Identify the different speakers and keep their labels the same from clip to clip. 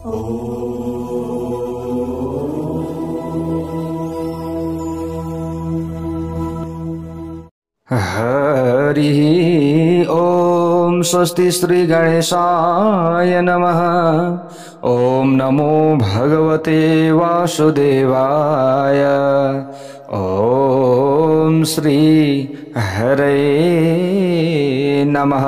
Speaker 1: हरि ओम स्वस्ति श्री गणेशाय नमः। ओम नमो भगवते वासुदेवाय। ओम श्री हरे नमः।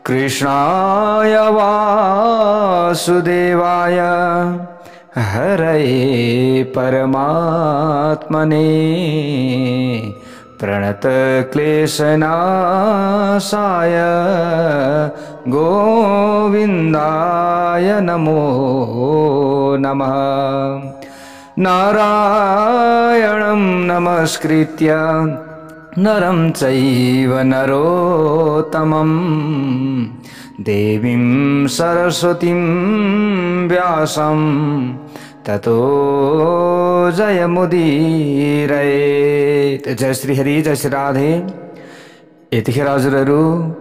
Speaker 1: कृष्णाय वासुदेवाय हरे परमात्मने प्रणत क्लेशनाशाय गोविंदाय नमो नमः। नारायणं नमस्कृत्य नरं चैव नरोत्तमं देवीं सरस्वतीं व्यासं ततो जयमुदीरयेत्। जय श्री हरि, जय श्री राधे। यतिखेर हजुरहरू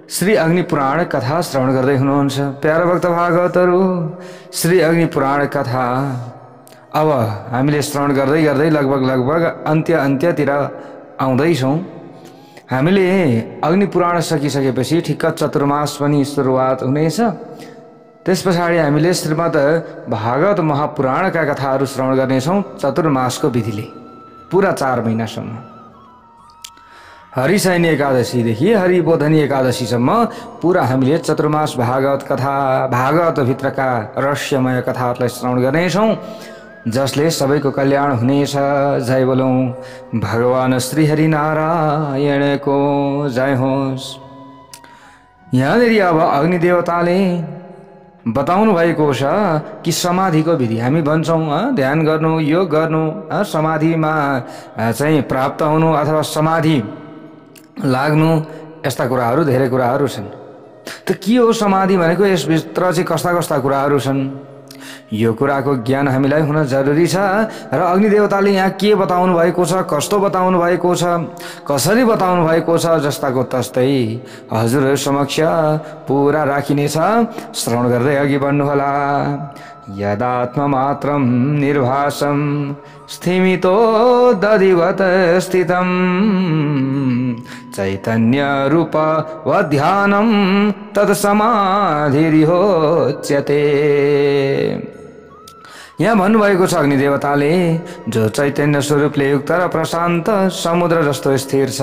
Speaker 1: श्री अग्नि पुराण कथा श्रवण गर्दै हुनुहुन्छ। प्यारा भक्त भागवतहरू, श्री अग्नि पुराण कथा अब हामीले श्रवण गर्दै गर्दै लगभग अन्त्यतिर आउँदैछौँ। हामीले अग्नि पुराण सकिसकेपछि ठिक्क चतुर्मास पनि सुरुवात हुनेछ। त्यस पछाडि हामीले श्रीमद् भागवत महापुराणका कथाहरू श्रवण गर्नेछौँ चतुर्मासको विधिले पुरा 4 महिनासम्म। हरिशयनी एकादशीदेखि हरिबोधनी एकादशीसम्म पुरा हामीले चतुर्मास भागवत कथा, भागवतभित्रका रहस्यमय कथाहरूलाई श्रवण गर्नेछौँ, जसले सबैको कल्याण हुनेछ। जय बोलौं भगवान श्री हरि नारायणको जय होस्। यहाँनिर अब अग्निदेवताले बताउनु भएको छ कि समाधिको विधि हामी भन्छौँ ध्यान गर्नु, योग गर्नु, समाधिमा चाहिँ प्राप्त हुनु अथवा समाधि लाग्नु, यस्ता कुराहरू धेरै कुराहरू छन्। त के हो समाधि भनेको? यसभित्र चाहिँ कस्ता कस्ता कुराहरू छन्, यो कुराको ज्ञान हामीलाई हुन जरुरी छ। र अग्निदेवताले यहाँ के बताउनु भएको छ, कस्तो बताउनु भएको छ, कसरी बताउनु भएको छ, जस्ताको तस्तै हजुरहरू समक्ष पुरा राखिनेछ। श्रवण गर्दै अघि बढ्नुहोला। यदात्ममात्रं निर्भासं स्थिमितो दधिवत् स्थितं चैतन्य रूप वध्यानं तत्समाधिरिहोच्यते। यहाँ भन्नुभएको छ अग्निदेवताले जो चैतन्य स्वरूपले युक्त र प्रशान्त समुद्र जस्तो स्थिर छ,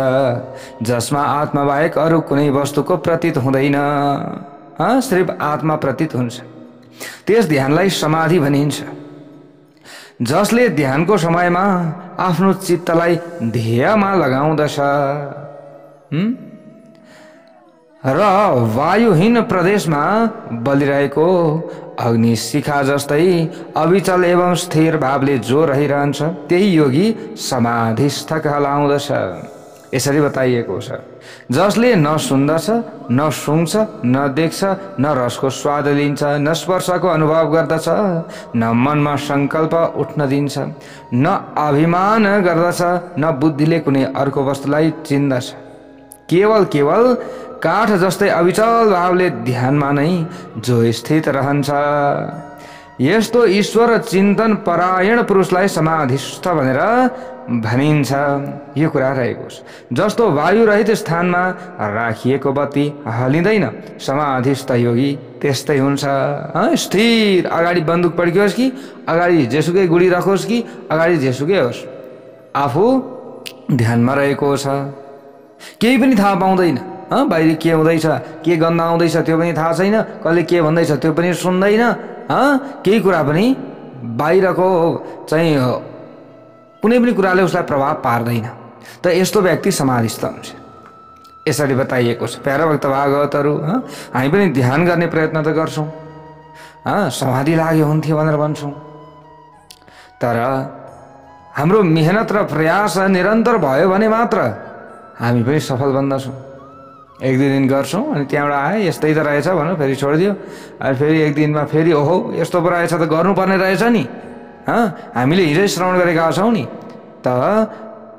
Speaker 1: जसमा आत्मा बाहेक अरू कुनै वस्तुको प्रतीत हुँदैन, सिर्फ आत्मा प्रतीत हुन्छ, त्यस ध्यानलाई समाधि भनिन्छ। जसले ध्यानको समयमा आफ्नो चित्तलाई ध्येयमा लगाउँदछ र वायुहीन प्रदेशमा बलिरहेको अग्नि शिखा जस्तै अविचल एवं स्थिर भावले जो रहिरहन्छ, त्यही योगी समाधिस्थ कहलाउँदछ। यसरी बताइएको छ। जसले न सुन्दछ, न सुँग्छ, न देख्छ, न रसको स्वाद लिन्छ, न स्पर्शको अनुभव गर्दछ, न मनमा संकल्प उठ्न दिन्छ, न अभिमान गर्दछ, न बुद्धिले कुनै अर्को वस्तुलाई चिन्दछ, केवल काठ जस्तै अविचल भावले ध्यानमा नै जो स्थित रहन्छ, यस्तो ईश्वर चिन्तन परायण पुरुषलाई समाधिस्थ भनेर भनिन्छ। यो कुरा रहेको छ। जस्तो वायु रहित स्थानमा राखिएको बत्ती हलिँदैन, समाधिस्थ योगी त्यस्तै हुन्छ। स्थिर, अगाडि बन्दुक पड्कियोस् कि अगाडि जेसुकै गुडी राखोस् कि अगाडि जेसुकै होस्, आफू ध्यानमा रहेको छ। केही पनि थाहा पाउँदैन, बाहिर के हुँदैछ, के गन्ध आउँदैछ त्यो पनि थाहा छैन, कसले के भन्दैछ त्यो पनि सुन्दैन, केही कुरा पनि बाहिरको चाहिँ कुनै पनि कुराले उसलाई प्रभाव पार्दैन। त यस्तो व्यक्ति समाधिस्थ हुन्छ। यसरी बताइएको छ। प्यारा भक्त भागवतहरू, हामी पनि ध्यान गर्ने प्रयत्न त गर्छौँ, समाधि लाग्यो हुन्थ्यो भनेर भन्छौँ, तर हाम्रो मेहनत र प्रयास निरन्तर भयो भने मात्र हामी पनि सफल बन्दछौँ। एक दुई दिन गर्छौँ अनि त्यहाँबाट आए यस्तै त रहेछ भनेर फेरि छोडिदियो, अनि फेरि एक दिनमा फेरि ओहो यस्तो पो रहेछ त गर्नुपर्ने रहेछ नि। हामीले हिजै श्रवण गरेका छौँ नि। त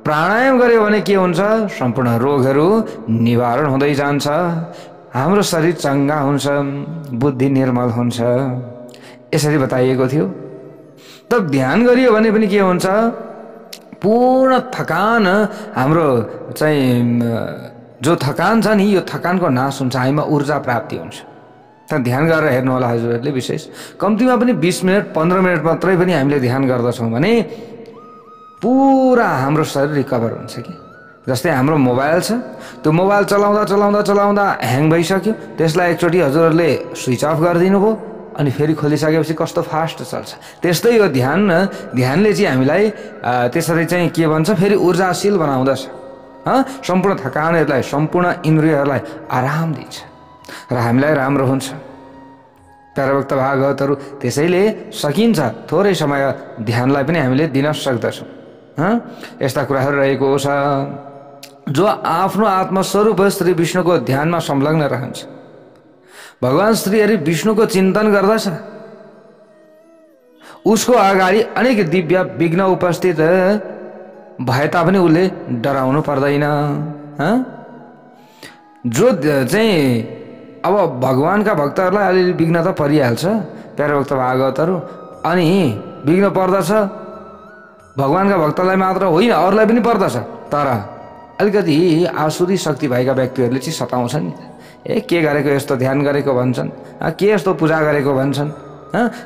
Speaker 1: प्राणायाम गर्यो भने के हुन्छ? सम्पूर्ण रोगहरू निवारण हुँदै जान्छ। हाम्रो शरीर चङ्गा हुन्छ, बुद्धि निर्मल हुन्छ, यसरी बताइएको थियो। तब ध्यान गरियो भने पनि के हुन्छ, पूर्ण थकान हाम्रो चाहिँ जो थकान छ नि, यो थकानको नाश हुन्छ, हामीमा ऊर्जा प्राप्ति हुन्छ। त ध्यान गरेर हेर्नु होला हजुरहरूले, विशेष कम्तीमा पनि 20 मिनट 15 मिनट मात्रै पनि हामीले ध्यान गर्दछौँ भने पुरा हाम्रो शरीर रिकभर हुन्छ कि। जस्तै हाम्रो मोबाइल छ, त्यो मोबाइल चलाउँदा चलाउँदा चलाउँदा ह्याङ भइसक्यो, त्यसलाई एकचोटि हजुरहरूले स्विच अफ गरिदिनु भयो, अनि फेरि खोलिसकेपछि कस्तो फास्ट चल्छ। त्यस्तै यो ध्यानले चाहिँ हामीलाई त्यसरी चाहिँ के भन्छ, फेरि ऊर्जाशील बनाउँदछ, सम्पूर्ण थकानहरूलाई, सम्पूर्ण इन्द्रियहरूलाई आराम दिन्छ र हामीलाई राम्रो हुन्छ। प्याराभक्त भागवतहरू त्यसैले सकिन्छ थोरै समय ध्यानलाई पनि हामीले दिन सक्दछौँ। यस्ता कुराहरू रहेको छ। जो आफ्नो आत्मस्वरूप श्री विष्णुको ध्यानमा संलग्न रहन्छ, भगवान श्री हरि विष्णुको चिन्तन गर्दछ, उसको अगाडि अनेक दिव्य विघ्न उपस्थित भए तापनि उसले डराउनु पर्दैन। जो चाहिँ अब भगवानका भक्तहरूलाई अलिअलि विघ्न त परिहाल्छ, प्याराभक्त भागवतहरू, अनि विघ्न पर्दछ भगवानका भक्तलाई मात्र होइन, अरूलाई पनि पर्दछ। तर अलिकति आसुरी शक्ति भएका व्यक्तिहरूले चाहिँ सताउँछन् नि, के गरेको यस्तो ध्यान गरेको भन्छन्, के यस्तो पूजा गरेको भन्छन्,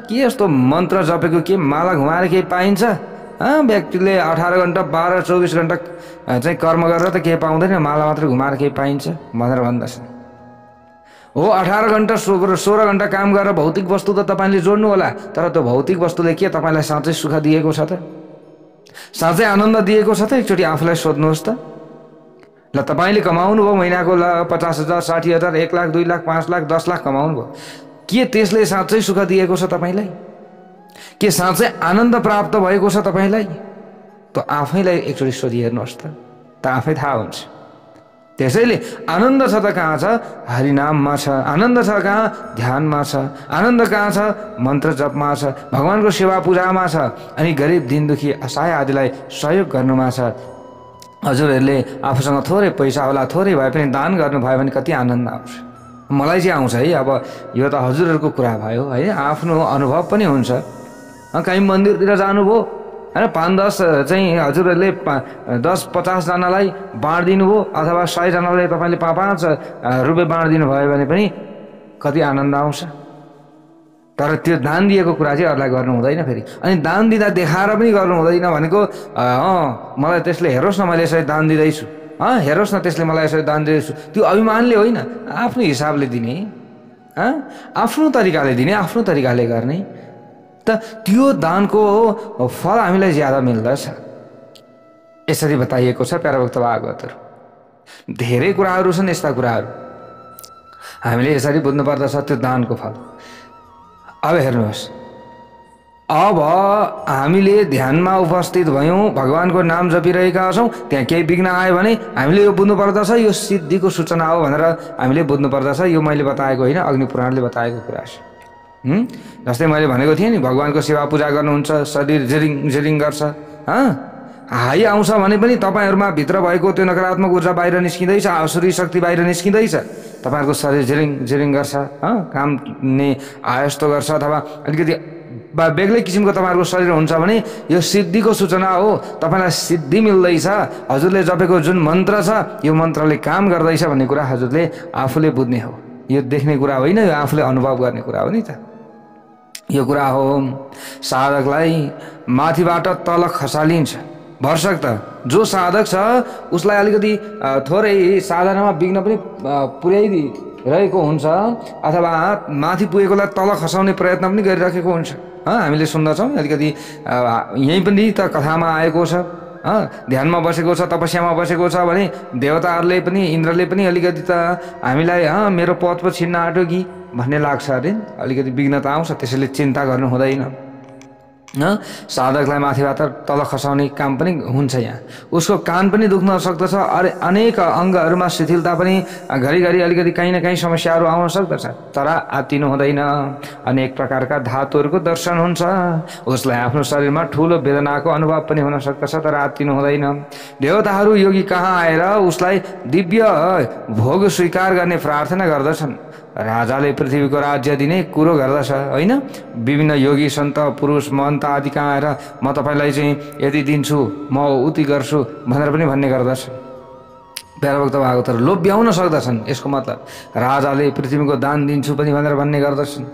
Speaker 1: के यस्तो मन्त्र जपेको के माला घुमाएर केही पाइन्छ, व्यक्तिले 18 घण्टा 12-24 घण्टा चाहिँ कर्म गरेर त केही पाउँदैन, माला मात्र घुमाएर केही पाइन्छ भनेर भन्दछन्। हो, 18 घण्टा 16 घण्टा काम गरेर भौतिक वस्तु त तपाईँले जोड्नु होला, तर त्यो भौतिक वस्तुले के तपाईँलाई साँच्चै सुख दिएको छ त, साँच्चै आनन्द दिएको छ त? एकचोटि आफूलाई सोध्नुहोस् त। ल तपाईँले कमाउनु भयो महिनाको 50,000 60,000 1 लाख 2 लाख 5 लाख 10 लाख कमाउनु भयो, के त्यसले साँच्चै सुख दिएको छ तपाईँलाई? के साँच्चै आनन्द प्राप्त भएको छ तपाईँलाई? त आफैलाई एकचोटि सोधिहेर्नुहोस् त आफै थाहा हुन्छ। त्यसैले आनन्द छ त कहाँ छ? हरिनाममा छ। आनन्द छ कहाँ? ध्यानमा छ। आनन्द कहाँ छ? मन्त्र जपमा छ, भगवानको सेवा पूजामा छ, अनि गरिब दिन दुखी असहाय आदिलाई सहयोग गर्नुमा छ। हजुरहरूले आफूसँग थोरै पैसा होला, थोरै भए पनि दान गर्नुभयो भने कति आनन्द आउँछ। मलाई चाहिँ आउँछ है। अब यो त हजुरहरूको कुरा भयो है, आफ्नो अनुभव पनि हुन्छ। कहीँ मन्दिरतिर जानुभयो होइन, 5-10 चाहिँ हजुरहरूले 10-50 जनालाई बाँडिदिनु भयो, अथवा 100 जनालाई तपाईँले 5-5 रुपियाँ बाँडिदिनु भयो भने पनि कति आनन्द आउँछ। तर त्यो दान दिएको कुरा चाहिँ अरूलाई गर्नु हुँदैन फेरि। अनि दान दिँदा देखाएर पनि गर्नु हुँदैन, भनेको मलाई त्यसले हेरोस् न मैले यसरी दान दिँदैछु, हेरोस् न त्यसले मलाई यसरी दान दिँदैछु, त्यो अभिमानले होइन, आफ्नो हिसाबले दिने, आफ्नो तरिकाले दिने, आफ्नो तरिकाले गर्ने, त त्यो दानको फल हामीलाई ज्यादा मिल्दछ। यसरी बताइएको छ प्याराभक्त भागवतहरू। धेरै कुराहरू छन् यस्ता कुराहरू, हामीले यसरी बुझ्नु पर्दछ त्यो दानको फल। अब हेर्नुहोस्, अब हामीले ध्यानमा उपस्थित भयौँ, भगवानको नाम जपिरहेका छौँ, त्यहाँ केही विघ्न आयो भने हामीले यो बुझ्नु पर्दछ यो सिद्धिको सूचना हो भनेर हामीले बुझ्नु पर्दछ। यो मैले बताएको होइन, अग्नि पुराणले बताएको कुरा छ। जस्तै मैले भनेको थिएँ नि, भगवानको सेवा पूजा गर्नुहुन्छ, शरीर झिरिङ झिरिङ गर्छ, हाई आउँछ भने पनि तपाईँहरूमा भित्र भएको त्यो नकारात्मक ऊर्जा बाहिर निस्किँदैछ, आसुरी शक्ति बाहिर निस्किँदैछ, तपाईँहरूको शरीर झिरिङ झिरिङ गर्छ, काम आयस्तो गर्छ, अथवा अलिकति बेग्लै किसिमको तपाईँहरूको शरीर हुन्छ भने यो सिद्धिको सूचना हो, तपाईँलाई सिद्धि मिल्दैछ, हजुरले जपेको जुन मन्त्र छ यो मन्त्रले काम गर्दैछ भन्ने कुरा हजुरले आफूले बुझ्ने हो। यो देख्ने कुरा होइन, यो आफूले अनुभव गर्ने कुरा हो नि त। यो कुरा हो साधकलाई माथिबाट तल खसालिन्छ। भरसक त जो साधक छ उसलाई अलिकति थोरै साधनामा विघ्न पनि पुर्याइदिरहेको हुन्छ, अथवा माथि पुगेकोलाई तल खसाउने प्रयत्न पनि गरिरहेको हुन्छ। हामीले सुन्दछौँ, अलिकति यहीँ पनि त कथामा आएको छ, ध्यानमा बसेको छ, तपस्यामा बसेको छ भने देवताहरूले पनि, इन्द्रले पनि अलिकति त हामीलाई मेरो पद पो छिन्न आँट्यो कि भन्ने लाग्छ अरे, अलिकति विघ्न त आउँछ। त्यसैले चिन्ता गर्नु हुँदैन। साधकलाई माथिबाट तल खसाउने काम पनि हुन्छ यहाँ। उसको कान पनि दुख्न सक्दछ, अनेक अङ्गहरूमा शिथिलता पनि घरिघरि अलिकति कहीँ न कहीँ समस्याहरू आउन सक्दछ, तर आत्तिनु हुँदैन। अनेक प्रकारका धातुहरूको दर्शन हुन्छ। उसलाई आफ्नो शरीरमा ठुलो वेदनाको अनुभव पनि हुन सक्दछ, तर आत्तिनु हुँदैन। देवताहरू योगी कहाँ आएर उसलाई दिव्य भोग स्वीकार गर्ने प्रार्थना गर्दछन्। राजाले पृथ्वीको राज्य दिने कुरो गर्दछ होइन। विभिन्न योगी सन्त पुरुष महन्त आदि कहाँ आएर म तपाईँलाई चाहिँ यति दिन्छु, म उति गर्छु भनेर पनि भन्ने गर्दछ। प्यारा भक्त भागवतहरू लोभ्याउन सक्दछन्। यसको मतलब राजाले पृथ्वीको दान दिन्छु पनि भनेर भन्ने गर्दछन्,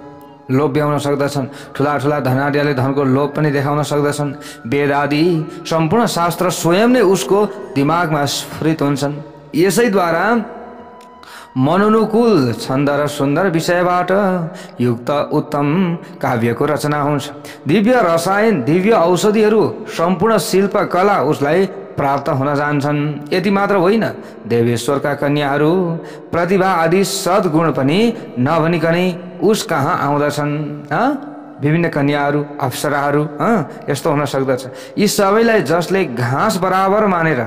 Speaker 1: लोभ्याउन सक्दछन्। ठुला ठुला धनाढ्यले धनको लोभ पनि देखाउन सक्दछन्। वेद आदि सम्पूर्ण शास्त्र स्वयं नै उसको दिमागमा स्फुरित हुन्छन्। यसैद्वारा मनोनुकूल छन्द र सुन्दर विषयबाट युक्त उत्तम काव्यको रचना हुन्छ। दिव्य रसायन, दिव्य औषधिहरू, सम्पूर्ण शिल्प कला उसलाई प्राप्त हुन जान्छन्। यति मात्र होइन, देवेश्वरका कन्याहरू प्रतिभा आदि सद्गुण पनि नभनिकनै उस कहाँ आउँदछन्। विभिन्न कन्याहरू, अप्सराहरू यस्तो हुन सक्दछ। यी सबैलाई जसले घाँस बराबर मानेर,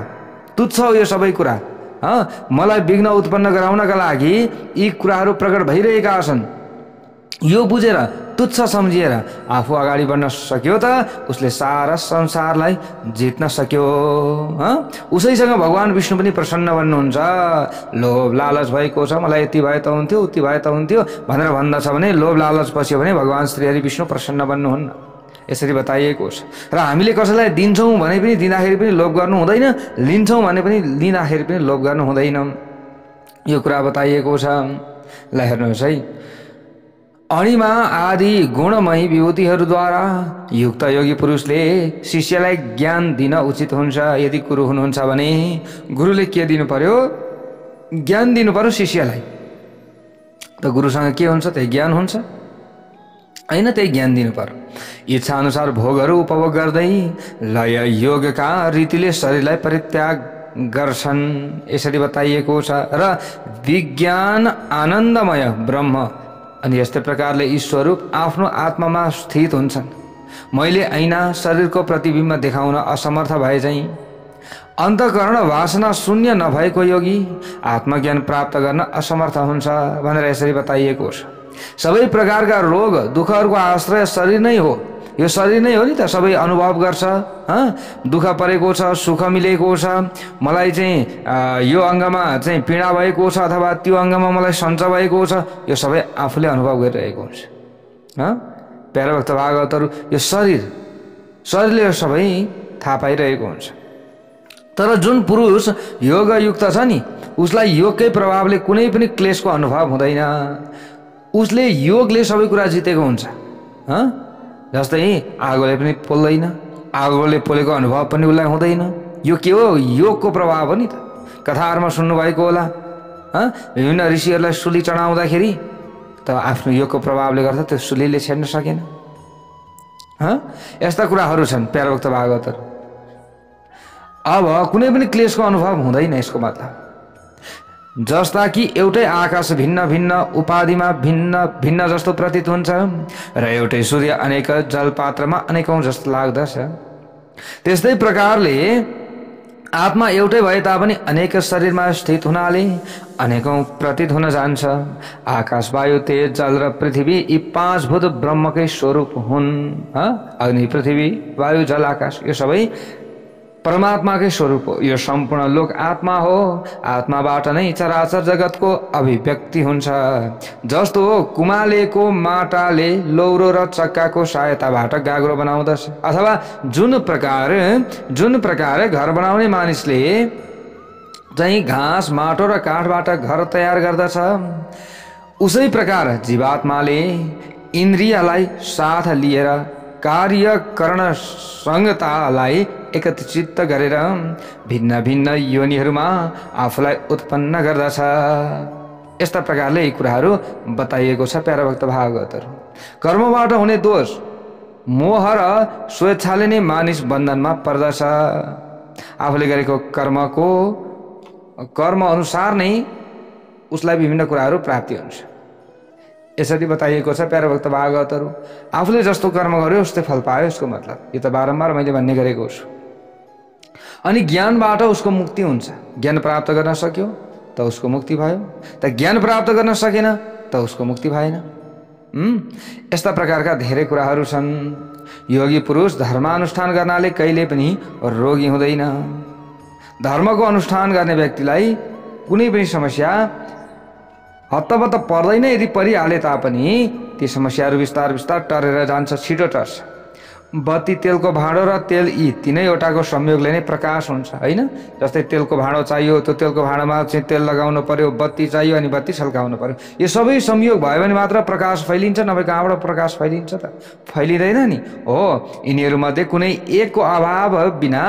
Speaker 1: तुच्छ हो यो सबै कुरा, मलाई विघ्न उत्पन्न गराउनका लागि यी कुराहरू प्रकट भइरहेका छन्, यो बुझेर तुच्छ सम्झिएर आफू अगाडि बढ्न सक्यो त उसले सारा संसारलाई जित्न सक्यो। उसैसँग भगवान विष्णु पनि प्रसन्न बन्नुहुन्छ। लोभ लालच भएको छ, मलाई यति भए त हुन्थ्यो, उति भए त हुन्थ्यो भनेर भन्दछ भने लोभ लालच पस्यो भने भगवान श्रीहरि विष्णु प्रसन्न बन्नुहुन्न। यसरी बताइएको छ। र हामीले कसैलाई दिन्छौँ भने पनि दिँदाखेरि पनि लोभ गर्नु हुँदैन, लिन्छौँ भने पनि लिँदाखेरि पनि लोभ गर्नु हुँदैन। यो कुरा बताइएको छ। ल हेर्नुहोस् है, अणिमा आदि गुणमयी विभूतिहरूद्वारा युक्त योगी पुरुषले शिष्यलाई ज्ञान दिन उचित हुन्छ। यदि गुरु हुनुहुन्छ भने गुरुले के दिनु पर्यो? ज्ञान दिनु पर्यो शिष्यलाई। त गुरुसँग के हुन्छ? त्यही ज्ञान हुन्छ होइन, त्यही ज्ञान दिनु पर्यो। इच्छा अनुसार भोगहरू उपभोग गर्दै लय योगका रीतिले शरीरलाई परित्याग गर्छन्। यसरी बताइएको छ। र विज्ञान आनन्दमय ब्रह्म अनि यस्तै प्रकारले यी स्वरूप आफ्नो आत्मामा स्थित हुन्छन्। मैले ऐना शरीरको प्रतिबिम्ब देखाउन असमर्थ भए चाहिँ अन्तःकरण वासना शून्य नभएको योगी आत्मज्ञान प्राप्त गर्न असमर्थ हुन्छ भनेर यसरी बताइएको छ। सबै प्रकारका रोग दुःखहरूको आश्रय शरीर नै हो। यो शरीर नै हो नि त, सबै अनुभव गर्छ। दुःख परेको छ, सुख मिलेको छ, मलाई चाहिँ यो अङ्गमा चाहिँ पीडा भएको छ अथवा त्यो अङ्गमा मलाई सञ्च भएको छ, यो सबै आफूले अनुभव गरिरहेको हुन्छ। प्यारा भक्त भागवतहरू यो शरीरले यो सबै थाहा पाइरहेको हुन्छ। तर जुन पुरुष योगयुक्त छ नि, उसलाई योगकै प्रभावले कुनै पनि क्लेशको अनुभव हुँदैन। उसले योगले सबै कुरा जितेको हुन्छ। जस्तै आगोले पनि पोल्दैन, आगोले पोलेको अनुभव पनि उसलाई हुँदैन। यो के हो? योगको प्रभाव हो नि त। कथाहरूमा सुन्नुभएको होला, विभिन्न ऋषिहरूलाई सुली चढाउँदाखेरि त आफ्नो योगको प्रभावले गर्दा त्यो सुलीले छेड्न सकेन। यस्ता कुराहरू छन् प्यारा भक्त भागवतहरू। अब कुनै पनि क्लेशको अनुभव हुँदैन। यसको मतलब जस्ता कि एउटै आकाश भिन्न भिन्न उपाधिमा भिन्न भिन्न जस्तो प्रतीत हुन्छ र एउटै सूर्य अनेक जलपात्रमा अनेकौं जस्तो लाग्दछ, त्यस्तै प्रकारले आत्मा एउटै भए तापनि अनेक शरीरमा स्थित हुनाले अनेकौं प्रतीत हुन जान्छ। आकाश, वायु, तेज, जल र पृथ्वी यी पाँच भूत ब्रह्मकै स्वरूप हुन्। अग्नि, पृथ्वी, वायु, जल, आकाश यो सबै परमात्माकै स्वरूप हो। यो सम्पूर्ण लोक आत्मा हो। आत्माबाट नै चराचर जगतको अभिव्यक्ति हुन्छ। जस्तो कुमालेको माटाले लौरो र चक्काको सहायताबाट गाग्रो बनाउँदछ, अथवा जुन प्रकार घर बनाउने मानिसले चाहिँ घाँस, माटो र काठबाट घर तयार गर्दछ, उसै प्रकार जीवात्माले इन्द्रियलाई साथ लिएर कार्य करण संगतालाई एकत्रित गरेर भिन्न भिन्न योनिहरूमा आफूलाई उत्पन्न गर्दछ। यस्ता प्रकारले यी कुराहरू बताइएको छ प्यारा भक्त भागवतहरू। कर्मबाट हुने दोष, मोह र स्वेच्छाले नै मानिस बन्धनमा पर्दछ। आफूले गरेको कर्म अनुसार नै उसलाई विभिन्न कुराहरू प्राप्ति हुन्छ। यसरी बताइएको छ प्यारो भक्त भागवतहरू। आफूले जस्तो कर्म गर्यो उस्तै फल पायो यसको मतलब। यो त बारम्बार मैले भन्ने गरेको छु। अनि ज्ञानबाट उसको मुक्ति हुन्छ। ज्ञान प्राप्त गर्न सक्यो त उसको मुक्ति भयो, त ज्ञान प्राप्त गर्न सकेन त उसको मुक्ति भएन। यस्ता प्रकारका धेरै कुराहरू छन्। योगी पुरुष धर्मानुष्ठान गर्नाले कहिले पनि रोगी हुँदैन। धर्मको अनुष्ठान गर्ने व्यक्तिलाई कुनै पनि समस्या हत्तपत्त पर्दैन। यदि परिहाले तापनि ती समस्याहरू बिस्तार बिस्तार टरेर जान्छ, छिटो टर्छ। बत्ती तेलको भाँडो र तेल यी तीनैवटाको संयोगले नै प्रकाश हुन्छ होइन। जस्तै तेलको भाँडो चाहियो, त्यो तेलको भाँडोमा चाहिँ तेल लगाउनु पर्यो, बत्ती चाहियो अनि बत्ती छल्काउनु पर्यो। यो सबै संयोग भयो भने मात्र प्रकाश फैलिन्छ, नभए कहाँबाट प्रकाश फैलिन्छ त? फैलिँदैन नि। हो, यिनीहरूमध्ये कुनै एकको अभाव बिना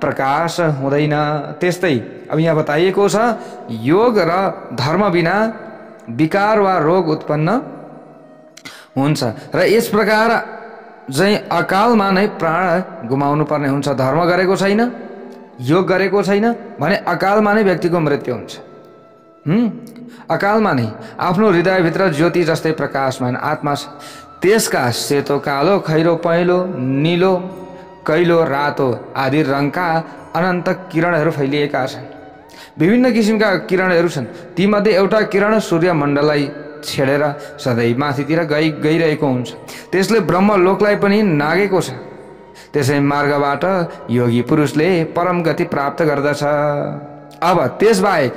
Speaker 1: प्रकाश हुँदैन। त्यस्तै अब यहाँ बताइएको छ योग र धर्म बिना विकार वा रोग उत्पन्न हुन्छ र यस प्रकार चाहिँ अकालमा नै प्राण गुमाउनु पर्ने हुन्छ। धर्म गरेको छैन, योग गरेको छैन भने अकालमा नै व्यक्तिको मृत्यु हुन्छ। अकालमा नै आफ्नो हृदयभित्र ज्योति जस्तै प्रकाशमान आत्मा छ। त्यसका सेतो, कालो, खैरो, पहेँलो, नीलो, कैलो, रातो आदि रङका अनन्त किरणहरू फैलिएका छन्। विभिन्न किसिमका किरणहरू छन्। तीमध्ये एउटा किरण सूर्यमण्डललाई छेडेर सधैँ माथितिर गइरहेको हुन्छ। त्यसले ब्रह्मलोकलाई पनि नागेको छ। त्यसै मार्गबाट योगी पुरुषले परम गति प्राप्त गर्दछ। अब त्यसबाहेक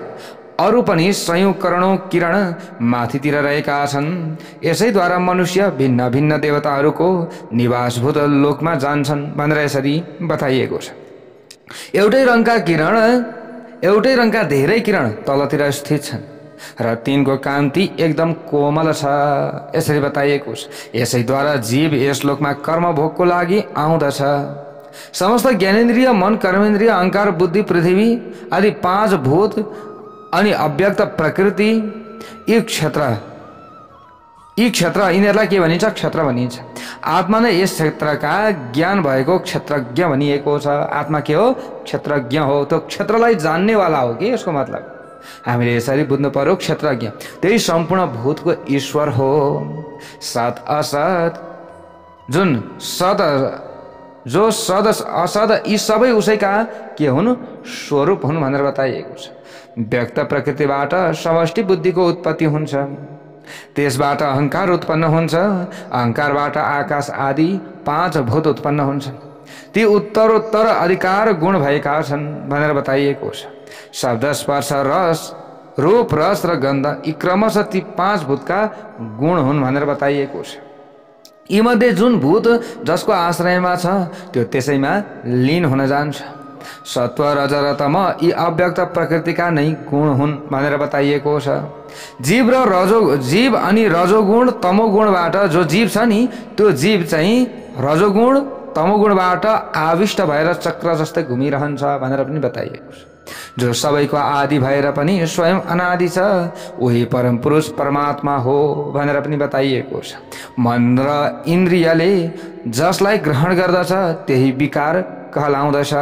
Speaker 1: अरू पनि सयौं करोडौं किरण माथितिर रहेका छन्। यसैद्वारा मनुष्य भिन्न भिन्न देवताहरूको निवासभूत लोकमा जान्छन् भनेर यसरी बताइएको छ। एउटै रङका धेरै किरण तलतिर स्थित छन् र तिनको कान्ति एकदम कोमल छ, यसरी बताइएको छ। यसैद्वारा जीव यस लोकमा कर्मभोगको लागि आउँदछ। समस्त ज्ञानेन्द्रिय, मन, कर्मेन्द्रिय, अहंकार, बुद्धि, पृथ्वी आदि 5 भूत अनि अव्यक्त प्रकृति यी क्षेत्र यिनीहरूलाई के भनिन्छ? क्षेत्र भनिन्छ। आत्मा नै यस क्षेत्रका ज्ञान भएको क्षेत्रज्ञ भनिएको छ। आत्मा के हो? क्षेत्रज्ञ हो। त्यो क्षेत्रलाई जान्नेवाला हो कि यसको मतलब हामीले यसरी बुझ्नु पर्यो। क्षेत्रज्ञ त्यही सम्पूर्ण भूतको ईश्वर हो। सत असत जो सद असद यी सबै उसैका के हुन्? स्वरूप हुन् भनेर बताइएको छ। व्यक्त प्रकृतिबाट समष्टि बुद्धिको उत्पत्ति हुन्छ। त्यसबाट अहंकार उत्पन्न हुन्छ। अहंकारबाट आकाश आदि 5 भूत उत्पन्न हुन्छन्। ती उत्तरोत्तर अधिकार गुण भएका छन् भनेर बताइएको छ। शब्द, स्पर्श, रस, रूप, रस र गन्ध यी क्रमशः ती 5 भूतका गुण हुन् भनेर बताइएको छ। यी मध्ये जुन भूत जसको आश्रयमा छ त्यो त्यसैमा लीन हुन जान्छ। सत्व, रज र तम यी अव्यक्त प्रकृतिका नै गुण हुन् भनेर बताइएको छ। जीव अनि रजोगुण तमोगुणबाट जो जीव छ नि त्यो जीव चाहिँ रजोगुण तमोगुणबाट आविष्ट भएर चक्र जस्तै घुमिरहन्छ भनेर पनि बताइएको छ। जो सबैको आदि भएर पनि स्वयं अनादि छ उही परम पुरुष परमात्मा हो भनेर पनि बताइएको छ। मन र इन्द्रियले जसलाई ग्रहण गर्दछ त्यही विकार कहलाउँदछ।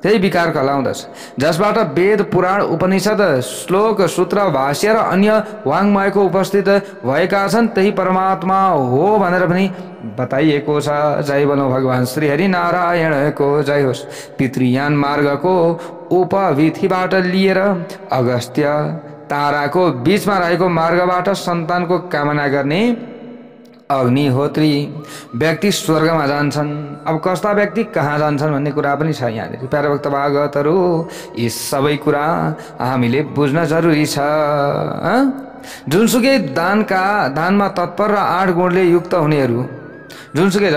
Speaker 1: त्यही विकार कहलाउँदछ। जसबाट वेद, पुराण, उपनिषद, श्लोक, सूत्र, भाष्य र अन्य वाङ्मयको उपस्थित भएका छन् त्यही परमात्मा हो भनेर पनि बताइएको छ। जय बोलो भगवान श्री हरि नारायणको जय होस्। पितृयान मार्गको उपविधिबाट लिएर अगस्त्य ताराको बीचमा रहेको मार्गबाट सन्तानको कामना गर्ने अग्निहोत्री व्यक्ति स्वर्गमा जान्छन्। अब कस्ता व्यक्ति कहाँ जान्छन् भन्ने कुरा पनि छ यहाँनिर। प्यारे भक्त भागवतहरू यी सबै कुरा हामीले बुझ्न जरुरी छ। जुनसुकै दानमा तत्पर र 8 गुणले युक्त हुनेहरू, जुनसुकै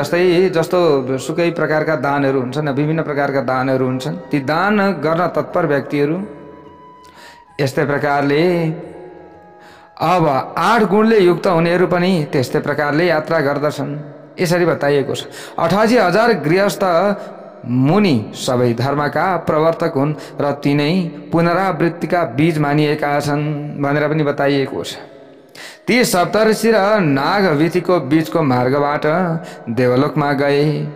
Speaker 1: जस्तो सुकै प्रकारका दानहरू हुन्छन्, विभिन्न प्रकारका दानहरू हुन्छन्, ती दान गर्न तत्पर व्यक्तिहरू यस्तै प्रकारले अब 8 गुणले युक्त हुनेहरू पनि त्यस्तै प्रकारले यात्रा गर्दछन्। यसरी बताइएको छ। 88,000 गृहस्थ मुनि सबै धर्मका प्रवर्तक हुन् र तिनै पुनरावृत्तिका बीज मानिएका छन् भनेर पनि बताइएको छ। ती सप्तऋषि र नागविधिको बीचको मार्गबाट देवलोकमा गए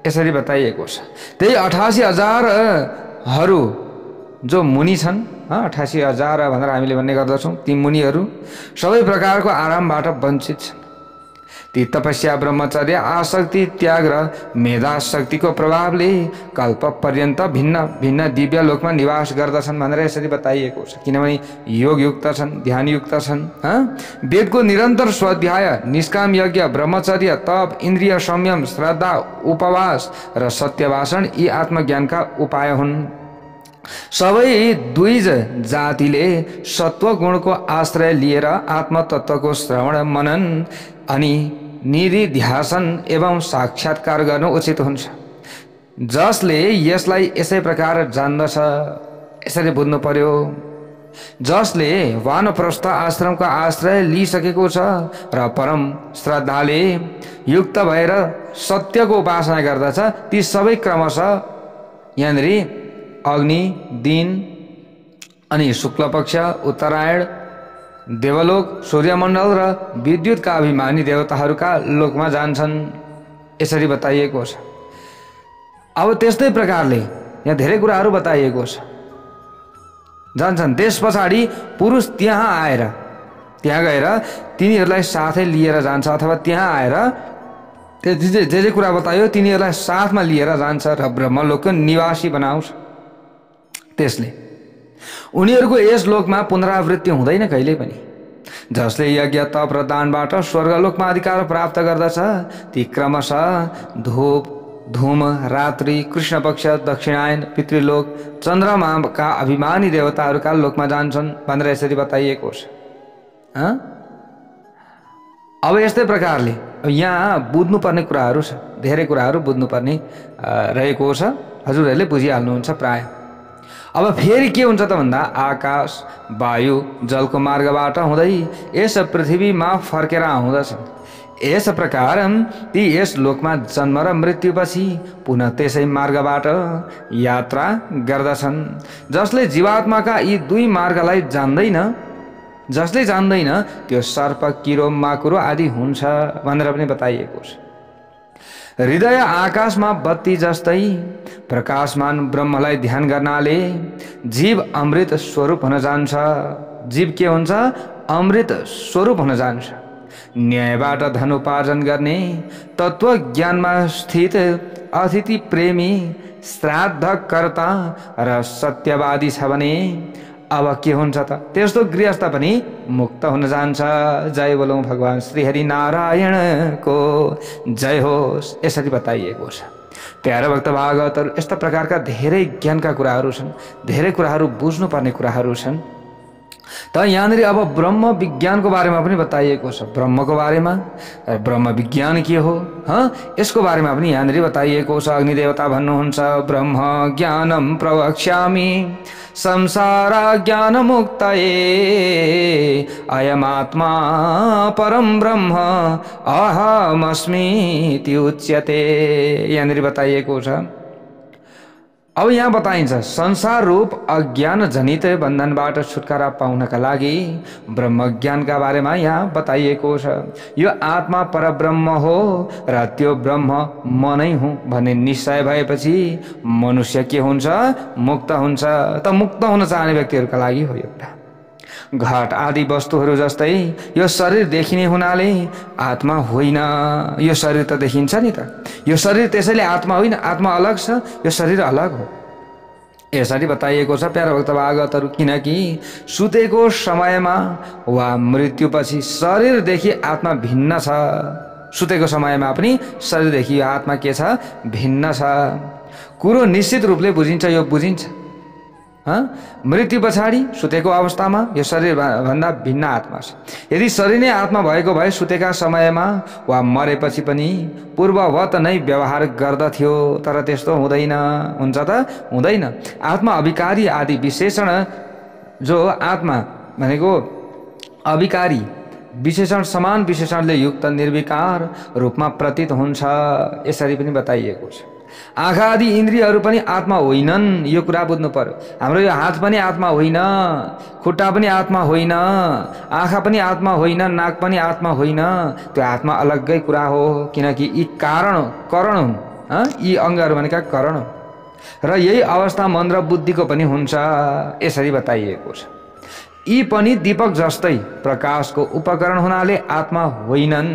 Speaker 1: यसरी बताइएको छ। त्यही 88,000 जो मुनि छन् 88,000 भनेर हामीले भन्ने गर्दछौँ, ती मुनिहरू सबै प्रकारको आरामबाट वञ्चित छन्। ती तपस्या, ब्रह्मचर्य, आसक्ति, त्याग र मेधाशक्तिको प्रभावले कल्प पर्यन्त भिन्न भिन्न दिव्य लोकमा निवास गर्दछन् भनेर यसरी बताइएको छ। किनभने योगयुक्त छन्, ध्यानयुक्त छन्। वेदको निरन्तर स्वाध्याय, निष्काम यज्ञ, ब्रह्मचर्य, तप, इन्द्रिय संयम, श्रद्धा, उपवास र सत्यभाषण यी आत्मज्ञानका उपाय हुन्। सबै द्विज जातिले सत्वगुणको आश्रय लिएर आत्मतत्त्वको श्रवण, मनन अनि निधिध्यासन एवं साक्षात्कार गर्नु उचित हुन्छ। जसले यसलाई यसै प्रकार जान्दछ, यसरी बुझ्नु पर्यो। जसले वानप्रस्थ आश्रमको आश्रय लिइसकेको छ र परम श्रद्धाले युक्त भएर सत्यको उपासना गर्दछ, ती सबै क्रमशः यहाँनिर अग्नि, दिन अनि शुक्लपक्ष, उत्तरायण, देवलोक, सूर्यमण्डल र विद्युतका अभिमानी देवताहरूका लोकमा जान्छन्, यसरी बताइएको छ। अब त्यस्तै प्रकारले यहाँ धेरै कुराहरू बताइएको छ। जान्छन्, त्यस पछाडि पुरुष त्यहाँ गएर तिनीहरूलाई साथै लिएर जान्छ, अथवा त्यहाँ आएर जे जे कुरा बतायो तिनीहरूलाई साथमा लिएर जान्छ र ब्रह्मलोकको निवासी बनाउँछ। त्यसले उनीहरूको यस लोकमा पुनरावृत्ति हुँदैन कहिल्यै पनि। जसले यज्ञ, तप र दानबाट स्वर्गलोकमा अधिकार प्राप्त गर्दछ, ती क्रमशः धूप, धूम, रात्रि, कृष्णपक्ष, दक्षिणायन, पितृलोक, चन्द्रमाका अभिमानी देवताहरूका लोकमा जान्छन् भनेर यसरी बताइएको छ। अब यस्तै प्रकारले यहाँ बुझ्नुपर्ने कुराहरू छ, धेरै कुराहरू बुझ्नुपर्ने रहेको छ। हजुरहरूले बुझिहाल्नुहुन्छ प्राय। अब फेरि के हुन्छ त भन्दा आकाश, वायु, जलको मार्गबाट हुँदै यस पृथ्वीमा फर्केर आउँदछन्। यस प्रकार ती यस लोकमा जन्म र मृत्युपछि पुनः त्यसै मार्गबाट यात्रा गर्दछन्। जसले जीवात्माका यी दुई मार्गलाई जसले जान्दैन त्यो सर्प, किरो, माकुरो आदि हुन्छ भनेर पनि बताइएको छ। हृदय आकाशमा बत्ती जस्तै प्रकाशमान ब्रह्मलाई ध्यान गर्नाले जीव अमृत स्वरूप हुन जान्छ। जीव के हुन्छ? अमृत स्वरूप हुन जान्छ। न्यायबाट धन उपार्जन गर्ने, तत्व ज्ञानमा स्थित, अतिथि प्रेमी, श्राद्धकर्ता र सत्यवादी छ भने अब के हुन्छ त? त्यस्तो गृहस्थ पनि मुक्त हुन जान्छ। जय बोलौं भगवान श्री हरि नारायणको जय होस्, यसरी बताइएको छ। प्यारा भक्त भागवतहरू यस्ता प्रकारका धेरै ज्ञानका कुराहरू छन्, धेरै कुराहरू बुझ्नुपर्ने कुराहरू छन्। त यहाँनिर अब ब्रह्म विज्ञानको बारेमा पनि बताइएको छ। ब्रह्मको बारेमा, ब्रह्म विज्ञान के हो यसको बारेमा पनि यहाँनिर बताइएको छ। अग्निदेवता भन्नुहुन्छ ब्रह्म ज्ञानम प्रवक्ष्यामि संसार ज्ञान मुक्तये अयमात्मा परम ब्रह्म अहमस्मीति उच्यते, यहाँनिर बताइएको छ। अब यहाँ बताइन्छ संसार रूप अज्ञान जनित बन्धनबाट छुटकारा पाउनका लागि ब्रह्म ज्ञानका बारेमा यहाँ बताइएको छ। यो आत्मा परब्रह्म हो र त्यो ब्रह्म म नै हुँ भन्ने निश्चय भएपछि मनुष्य के हुन्छ? मुक्त हुन्छ। त मुक्त हुन चाहने व्यक्तिहरूका लागि हो एउटा। घट आदि वस्तुहरू जस्तै यो शरीर देखिने हुनाले आत्मा होइन। यो शरीर त देखिन्छ नि त, यो शरीर त्यसैले आत्मा होइन। आत्मा अलग छ, यो शरीर अलग हो, यसरी बताइएको छ प्यारा भक्त भागवतहरू। किनकि सुतेको समयमा वा मृत्युपछि शरीरदेखि आत्मा भिन्न छ। सुतेको समयमा पनि शरीरदेखि आत्मा के छ? भिन्न छ। कुरो निश्चित रूपले बुझिन्छ, यो बुझिन्छ। मृत्यु पछाडि सुतेको अवस्थामा यो शरीर भन्दा भिन्न आत्मा छ। यदि शरीर नै आत्मा भएको भए सुतेका समयमा वा मरेपछि पनि पूर्ववत नै व्यवहार गर्दथ्यो, तर त्यस्तो हुँदैन। हुन्छ त? हुँदैन। आत्मा अविकारी आदि विशेषण, जो आत्मा भनेको अविकारी विशेषण, समान विशेषणले युक्त निर्विकार रूपमा प्रतीत हुन्छ, यसरी पनि बताइएको छ। आँखा आदि इन्द्रियहरू पनि आत्मा होइनन्, यो कुरा बुझ्नु पर्यो। हाम्रो यो हात पनि आत्मा होइन, खुट्टा पनि आत्मा होइन, आँखा पनि आत्मा होइन, नाक पनि आत्मा होइन। त्यो आत्मा अलग्गै कुरा हो। किनकि यी करण हुन्। यी अङ्गहरू भनेका करण हुन्। र यही अवस्था मन र बुद्धिको पनि हुन्छ यसरी बताइएको छ। यी पनि दीपक जस्तै प्रकाशको उपकरण हुनाले आत्मा होइनन्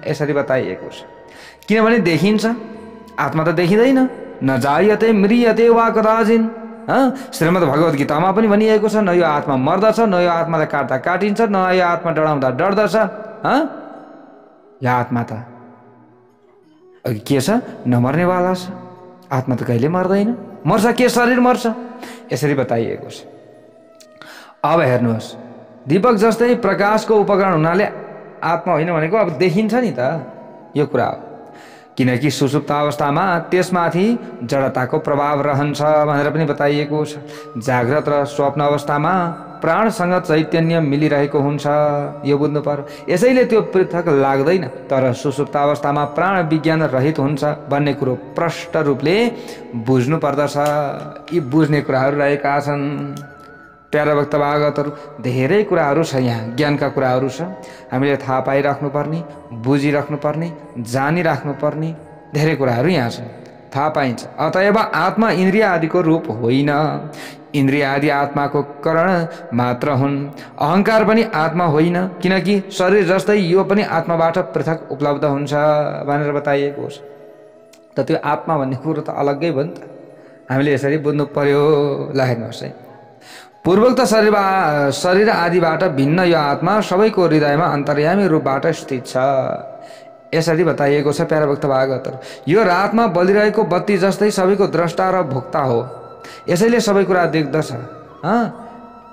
Speaker 1: यसरी बताइएको छ। किनभने देखिन्छ, आत्मा त देखिँदैन। न जायते म्रियते वा कदाचिन, श्रीमद् भगवत गीतामा पनि भनिएको छ, न यो आत्मा मर्दछ, न यो आत्मालाई काट्दा काटिन्छ, न यो आत्मा डराउँदा डर्दछ। यो आत्मा त अघि के छ, नमर्नेवाला छ। आत्मा त कहिले मर्दैन, मर्छ के शरीर मर्छ, यसरी बताइएको छ। अब हेर्नुहोस्, दीपक जस्तै प्रकाशको उपकरण हुनाले आत्मा होइन भनेको अब देखिन्छ नि त, यो कुरा हो। किनकि सुसुप्त अवस्थामा त्यसमाथि जडताको प्रभाव रहन्छ भनेर पनि बताइएको छ। जाग्रत र स्वप्न अवस्थामा प्राणसँग चैतन्य मिलिरहेको हुन्छ, यो बुझ्नु पर्यो। यसैले त्यो पृथक लाग्दैन। तर सुसुप्त अवस्थामा प्राण विज्ञान रहित हुन्छ भन्ने कुरो प्रष्ट रूपले बुझ्नु पर्दछ। यी बुझ्ने कुराहरू रहेका छन्। प्यारा भक्त भागवतहरू धेरै कुराहरू छ, यहाँ ज्ञानका कुराहरू छ। हामीले थाहा पाइराख्नुपर्ने, बुझिराख्नुपर्ने, जानिराख्नुपर्ने धेरै कुराहरू यहाँ छन्, थाहा पाइन्छ। अतएव आत्मा इन्द्रिय आदिको रूप होइन, इन्द्रिय आदि आत्माको करण मात्र हुन्। अहङ्कार पनि आत्मा होइन, किनकि शरीर जस्तै यो पनि आत्माबाट पृथक उपलब्ध हुन्छ भनेर बताइएको छ। त त्यो आत्मा भन्ने कुरो त अलग्गै भयो नि त, हामीले यसरी बुझ्नु पर्यो। ल हेर्नुहोस् है, पूर्वोक्त शरीर आदिबाट भिन्न यो आत्मा सबैको हृदयमा अन्तर्यामी रूपबाट स्थित छ यसरी बताइएको छ। प्यारा भक्त भागवतहरू, यो रातमा बलिरहेको बत्ती जस्तै सबैको द्रष्टा र भोक्ता हो। यसैले सबै कुरा देख्दछ,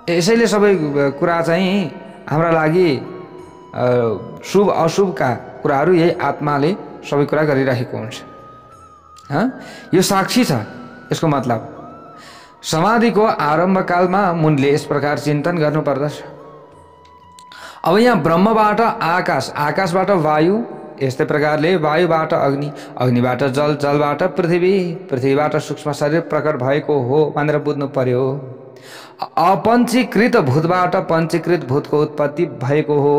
Speaker 1: यसैले सबै कुरा चाहिँ हाम्रा लागि शुभ अशुभका कुराहरू यही आत्माले सबै कुरा गरिरहेको हुन्छ। यो साक्षी छ। यसको मतलब समाधिको आरम्भकालमा मुनले यस प्रकार चिन्तन गर्नुपर्दछ। अब यहाँ ब्रह्मबाट आकाश, आकाशबाट वायु, यस्तै प्रकारले वायुबाट अग्नि, अग्निबाट जल, जलबाट पृथ्वी, पृथ्वीबाट सूक्ष्म शरीर प्रकट भएको हो भनेर बुझ्नु पर्यो। अपञ्चीकृत भूतबाट पञ्चीकृत भूतको उत्पत्ति भएको हो।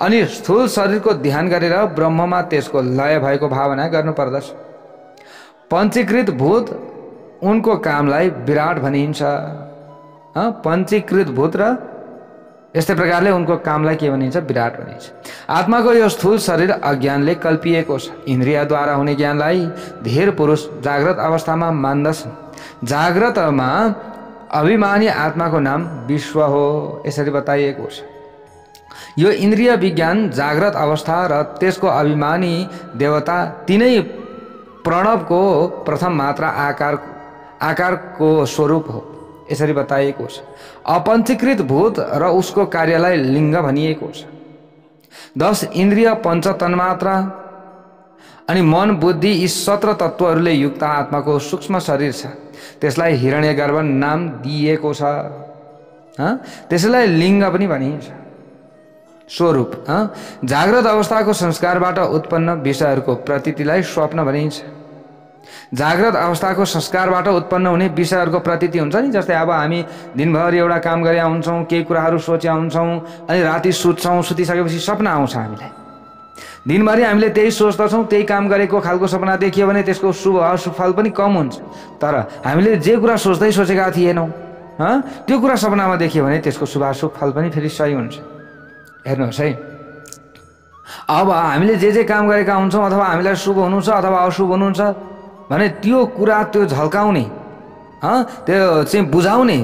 Speaker 1: अनि स्थूल शरीरको ध्यान गरेर ब्रह्ममा त्यसको लय भएको भावना गर्नुपर्दछ। पञ्चीकृत भूत उनको कामलाई विराट भनिन्छ। पञ्चीकृत भूत र यस्तै प्रकारले उनको कामलाई के भनिन्छ, विराट भनिन्छ। आत्माको यो स्थूल शरीर अज्ञानले कल्पिएको छ। इन्द्रियद्वारा हुने ज्ञानलाई धेर पुरुष जाग्रत अवस्थामा मान्दछन्। जाग्रतमा अभिमानी आत्माको नाम विश्व हो यसरी बताइएको छ। यो इन्द्रिय विज्ञान जाग्रत अवस्था र त्यसको अभिमानी देवता तिनै प्रणवको प्रथम मात्रा आकारको स्वरूप हो यसरी बताइएको छ। अपञ्चीकृत भूत र उसको कार्यलाई लिङ्ग भनिएको छ। 10 इन्द्रिय, पंच तन्मात्रा अनि मन बुद्धि यी 17 तत्त्वहरूले युक्त आत्माको सूक्ष्म शरीर छ। त्यसलाई हिरण्यगर्भ नाम दिइएको छ। त्यसलाई लिङ्ग पनि भनिन्छ, स्वरूप। जाग्रत अवस्थाको संस्कारबाट उत्पन्न विषयहरूको प्रतीतिलाई स्वप्न भनिन्छ। जाग्रत अवस्थाको संस्कारबाट उत्पन्न हुने विषयहरूको प्रतीति हुन्छ नि, जस्तै अब हामी दिनभर एउटा काम गरेका हुन्छौँ, केही कुराहरू सोचेका हुन्छौँ, अनि राति सुत्छौँ, सुतिसकेपछि सपना आउँछ हामीलाई। दिनभरि हामीले त्यही सोच्दछौँ, त्यही काम गरेको खालको सपना देखियो भने त्यसको शुभ अशुभ फल पनि कम हुन्छ। तर हामीले जे कुरा सोच्दै सोचेका थिएनौँ त्यो कुरा सपनामा देखियो भने त्यसको शुभ अशुभ फल पनि फेरि सही हुन्छ। हेर्नुहोस् है, अब हामीले जे काम गरेका हुन्छौँ, अथवा हामीलाई शुभ हुनुहुन्छ अथवा अशुभ हुनुहुन्छ भने त्यो कुरा, त्यो झल्काउने, त्यो चाहिँ बुझाउने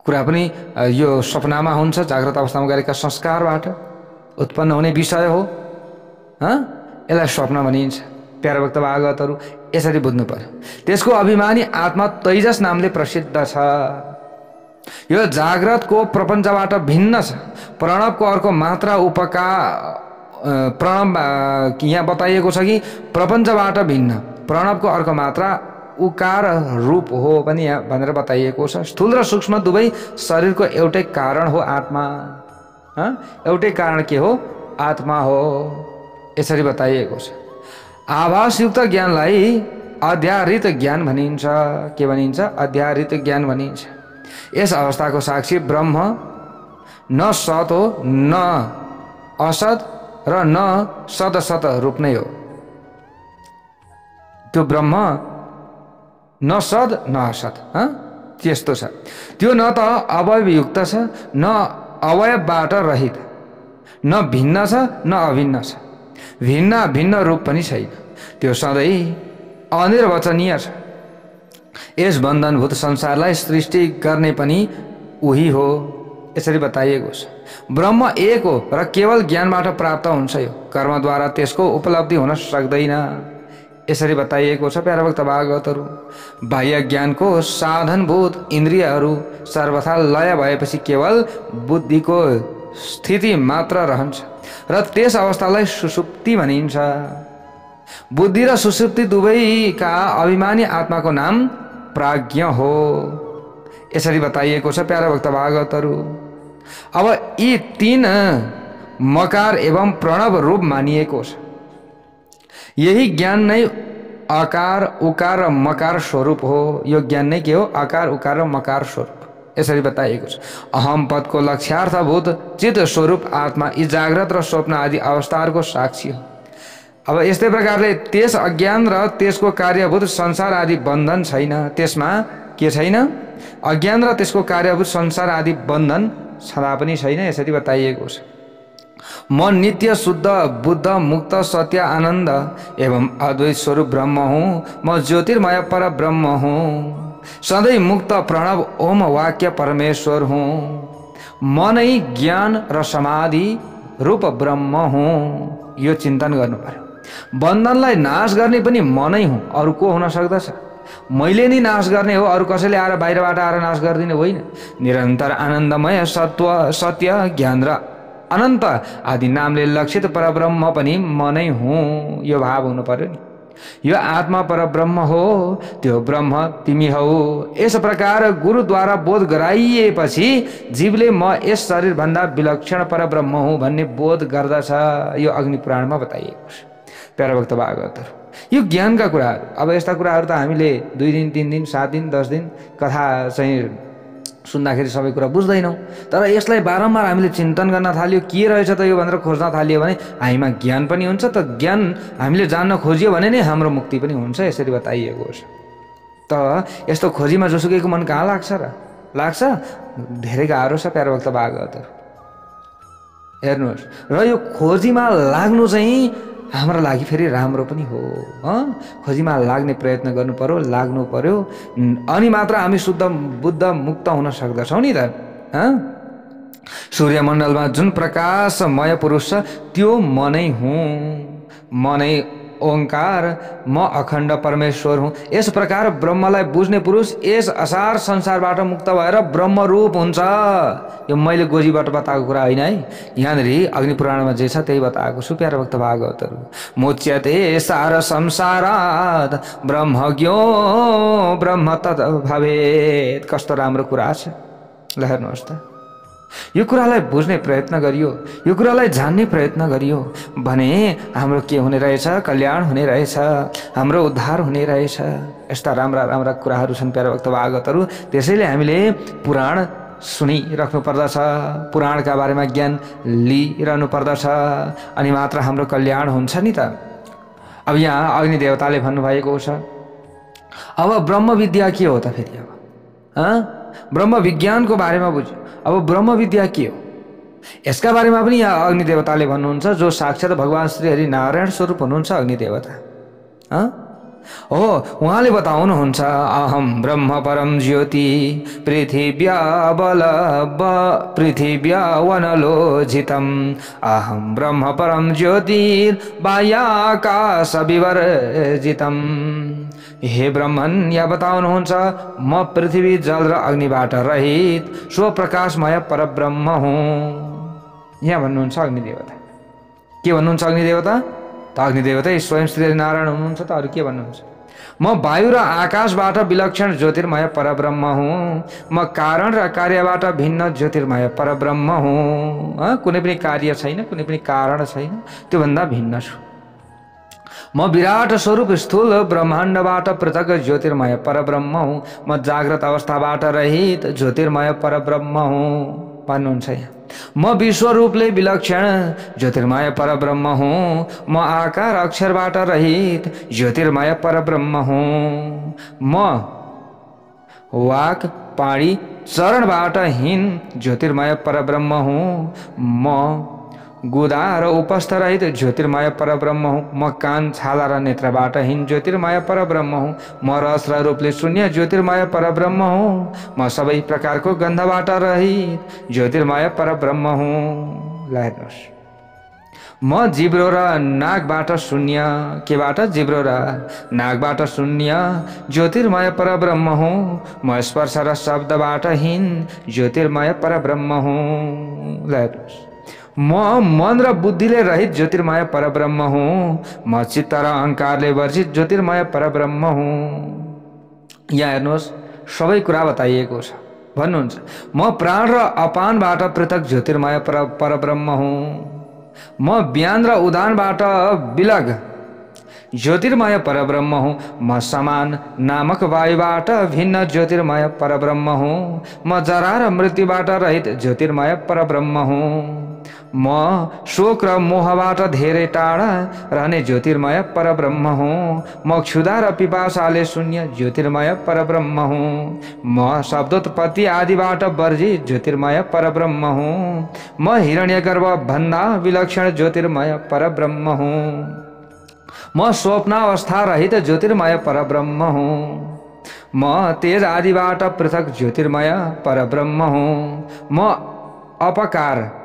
Speaker 1: कुरा पनि यो सपनामा हुन्छ। जाग्रत अवस्थामा गरेका संस्कारबाट उत्पन्न हुने विषय हो, यसलाई स्वप्न भनिन्छ। प्यारा भक्त भागवतहरू यसरी बुझ्नु पर्यो। त्यसको अभिमानी आत्मा तैजस नामले प्रसिद्ध छ। यो जाग्रतको प्रपञ्चबाट भिन्न छ। प्रणवको अर्को मात्रा प्रणव यहाँ बताइएको छ कि प्रपञ्चबाट भिन्न, प्रणवको अर्को मात्रा उकार रूप हो पनि यहाँ भनेर बताइएको छ। स्थूल र सूक्ष्म दुवै शरीरको एउटै कारण हो आत्मा। एउटै कारण के हो, आत्मा हो यसरी बताइएको छ। आभासयुक्त ज्ञानलाई अध्याहृत ज्ञान भनिन्छ। के भनिन्छ, अध्याहृत ज्ञान भनिन्छ। यस अवस्थाको साक्षी ब्रह्म न सत हो, न असत र न सदसत रूप नै हो। त्यो ब्रह्म न सद न असद। त्यस्तो छ। त्यो न त अवयवयुक्त छ न अवयवबाट रहित, न भिन्न छ न अभिन्न छ, भिन्न भिन्न रूप पनि छैन। त्यो सधैँ अनिर्वचनीय छ। यस बन्धनभूत संसारलाई सृष्टि गर्ने पनि उही हो। यसरी बताइएको छ। ब्रह्म एक हो र केवल ज्ञानबाट प्राप्त हुन्छ। यो कर्मद्वारा त्यसको उपलब्धि हुन सक्दैन। यसरी बताइएको छ प्यारा भक्त भागवतहरू। बाह्य ज्ञानको साधनभूत इन्द्रियहरू सर्वथा लय भएपछि केवल बुद्धिको स्थिति मात्र रहन्छ र त्यस अवस्थालाई सुषुप्ति भनिन्छ। बुद्धि र सुषुप्ति दुवैका अभिमानी आत्माको नाम प्राज्ञ हो। यसरी बताइएको छ प्यारा भक्त भागवतहरू। अब यी तीन मकार एवं प्रणव रूप मानिएको छ। यही ज्ञान नै अकार उकार र मकार स्वरूप हो। यो ज्ञान नै के हो? अकार उकार र मकार स्वरूप। यसरी बताइएको छ। अहम पदको लक्ष्यार्थभूत चित्त स्वरूप आत्मा यी जाग्रत र स्वप्न आदि अवस्थाहरूको साक्षी हो। अब यस्तै प्रकारले त्यस अज्ञान र त्यसको कार्यभूत संसार आदि बन्धन छैन। त्यसमा के छैन? अज्ञान र त्यसको कार्यभूत संसार आदि बन्धन छँदा पनि छैन। यसरी बताइएको छ। म नित्य शुद्ध बुद्ध मुक्त सत्य आनन्द एवं अद्वैत स्वरूप ब्रह्म हूँ। म ज्योतिर्मय पर ब्रह्म हूँ। सधैँ मुक्त प्रणव ओम वाक्य परमेश्वर हूँ। म नै ज्ञान र समाधि रूप ब्रह्म हूँ। यो चिन्तन गर्नु पर्यो। बन्धनलाई नाश गर्ने पनि म नै हुँ। अरू को हुन सक्दछ? मैले नै नाश गर्ने हो। अरू कसैले आएर बाहिरबाट आएर नाश गरिदिने होइन। निरन्तर आनन्दमय सत्व सत्य ज्ञान र अनन्त आदि नामले लक्षित परब्रह्म पनि म नै हुँ। यो भाव हुनु पर्यो नि। यो आत्मा परब्रह्म हो। त्यो ब्रह्म तिमी हौ। यस प्रकार गुरुद्वारा बोध गराइएपछि जीवले म यस शरीरभन्दा विलक्षण परब्रह्म हुँ भन्ने बोध गर्दछ। यो अग्नि पुराणमा बताइएको छ प्यारा भक्त भागवतहरू। यो ज्ञानका कुराहरू। अब यस्ता कुराहरू त हामीले 2 दिन 3 दिन 7 दिन 10 दिन कथा चाहिँ सुन्दाखेरि सबै कुरा बुझ्दैनौँ। तर यसलाई बारम्बार हामीले चिन्तन गर्न थाल्यो, के रहेछ त यो भनेर खोज्न थाल्यो भने हामीमा ज्ञान पनि हुन्छ। त ज्ञान हामीले जान्न खोजियो भने नै हाम्रो मुक्ति पनि हुन्छ। यसरी बताइएको छ। त यस्तो खोजीमा जोसुकैको मन कहाँ लाग्छ र? लाग्छ? धेरै गाह्रो छ प्यारा भक्त भागवतहरू। हेर्नुहोस्, र यो खोजीमा लाग्नु चाहिँ हाम्रो लागि फेरि राम्रो पनि हो। खोजीमा लाग्ने प्रयत्न गर्नु पर्यो, लाग्नु पर्यो, अनि मात्र हामी शुद्ध बुद्ध मुक्त हुन सक्दछौँ नि त। सूर्यमण्डलमा जुन प्रकाशमय पुरुष छ त्यो म नै हुँ। म नै ओंकार, म अखण्ड परमेश्वर हुँ। यस प्रकार ब्रह्मलाई बुझ्ने पुरुष यस असार संसारबाट मुक्त भएर ब्रह्मरूप हुन्छ। यो मैले गोजीबाट बताएको कुरा होइन है। यहाँनिर अग्नि पुराणमा जे छ त्यही बताएको छु प्यारा भक्त भागवतहरू। मुच्यते सार संसारात् ब्रह्मज्ञो ब्रह्म तत् भवेत्। कस्तो राम्रो कुरा छ। ल हेर्नुहोस् त। यो कुरालाई बुझ्ने प्रयत्न गरियो, यो कुरालाई जान्ने प्रयत्न गरियो भने हाम्रो के हुने रहेछ? कल्याण हुने रहेछ, हाम्रो उद्धार हुने रहेछ। यस्ता राम्रा राम्रा कुराहरू छन् प्यारा भक्त भागवतहरू। त्यसैले हामीले पुराण सुनिराख्नु पर्दछ, पुराणका बारेमा ज्ञान लिइरहनु पर्दछ, अनि मात्र हाम्रो कल्याण हुन्छ नि त। अब यहाँ अग्नि देवताले भन्नुभएको छ। अब ब्रह्म विद्या के हो त फेरि? अब ब्रह्म विज्ञानको बारेमा बुझ्यो। अब ब्रह्म विद्या के हो यसका बारेमा पनि यहाँ अग्नि देवताले भन्नुहुन्छ, जो साक्षात् भगवान श्री हरि नारायण स्वरूप हुनुहुन्छ अग्नि देवता। हो उहाँले बताउनुहुन्छ, अहम ब्रह्म परम ज्योति पृथिव्या वनलोजितम अहम ब्रह्म परम ज्योतिर्बाह्याकाश विवर्जितम। हे ब्रह्मन, यहाँ बताउनुहुन्छ म पृथ्वी जल र अग्निबाट रहित स्वप्रकाशमय परब्रह्म हुँ। यहाँ भन्नुहुन्छ अग्निदेवता। के भन्नुहुन्छ अग्निदेवता? त अग्निदेवता स्वयं श्री नारायण हुनुहुन्छ त अरू के भन्नुहुन्छ? म वायु र आकाशबाट विलक्षण ज्योतिर्मय परब्रह्म हुँ। म कारण र कार्यबाट भिन्न ज्योतिर्मय परब्रह्म हुँ। कुनै पनि कार्य छैन, कुनै पनि कारण छैन, त्योभन्दा भिन्न छु। म विराट स्वरूप स्थूल ब्रह्माण्डबाट पृथक ज्योतिर्मय परब्रह्म हुँ। म जाग्रत अवस्थाबाट रहित ज्योतिर्मय परब्रह्म हुँ। भन्नुहुन्छ यहाँ। म विश्वरूपले विलक्षण ज्योतिर्मय परब्रह्म हुँ। म आकार अक्षरबाट रहित ज्योतिर्मय परब्रह्म हुँ। म वाक पाणी चरणबाट हीन ज्योतिर्मय परब्रह्म हुँ। म गुदा र उपस्थ रहित ज्योतिर्मय परब्रह्म हुँ। म कान छाला र नेत्रबाट हीन ज्योतिर्मय परब्रह्म हुँ। म रस र रूपले शून्य ज्योतिर्मय परब्रह्म हुँ। म सबै प्रकारको गन्धबाट रहित ज्योतिर्मय परब्रह्म हुँ। ल हेर्नुहोस्, म जिब्रो र नाकबाट शून्य, केबाट? जिब्रो र नाकबाट शून्य ज्योतिर्मय परब्रह्म हुँ। म स्पर्श र शब्दबाट हीन ज्योतिर्मय परब्रह्म हुँ। ल हेर्नुहोस्, म मन र बुद्धिले रहित ज्योतिर्मय परब्रह्म हुँ। म चित्त र अहङ्कारले वर्जित ज्योतिर्मय परब्रह्म हुँ। यहाँ हेर्नुहोस्, सबै कुरा बताइएको छ। भन्नुहुन्छ, म प्राण र अपानबाट पृथक ज्योतिर्मय परब्रह्म हुँ। म बिहान र उदानबाट विलग ज्योतिर्मय परब्रह्म हुँ। म समान नामक वायुबाट भिन्न ज्योतिर्मय परब्रह्म हुँ। म जरा र मृत्युबाट रहित ज्योतिर्मय परब्रह्म हुँ। म शोक र मोहबाट धेरै टाढा रहने ज्योतिर्मय परब्रह्म हुँ। म क्षुधा र पिपासाले शून्य ज्योतिर्मय परब्रह्म हुँ। म शब्दोत्पत्ति आदिबाट वर्जित ज्योतिर्मय परब्रह्म हुँ। म हिरण्यगर्भ भन्दा विलक्षण ज्योतिर्मय परब्रह्म हुँ। म स्वप्नावस्था रहित ज्योतिर्मय परब्रह्म हुँ। म तेज आदिबाट पृथक ज्योतिर्मय परब्रह्म हुँ। म अपकार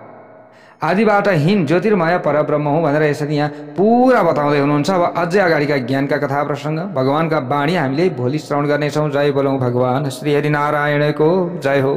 Speaker 1: आदिबाट हीन ज्योतिर्मय परब्रह्म हुँ भनेर यसरी यहाँ पुरा बताउँदै हुनुहुन्छ। अब अझै अगाडिका ज्ञानका कथा प्रसङ्ग, भगवानका वाणी हामीले भोलि श्रवण गर्नेछौँ। जय बोलौँ भगवान श्री हरिनारायणको जय हो।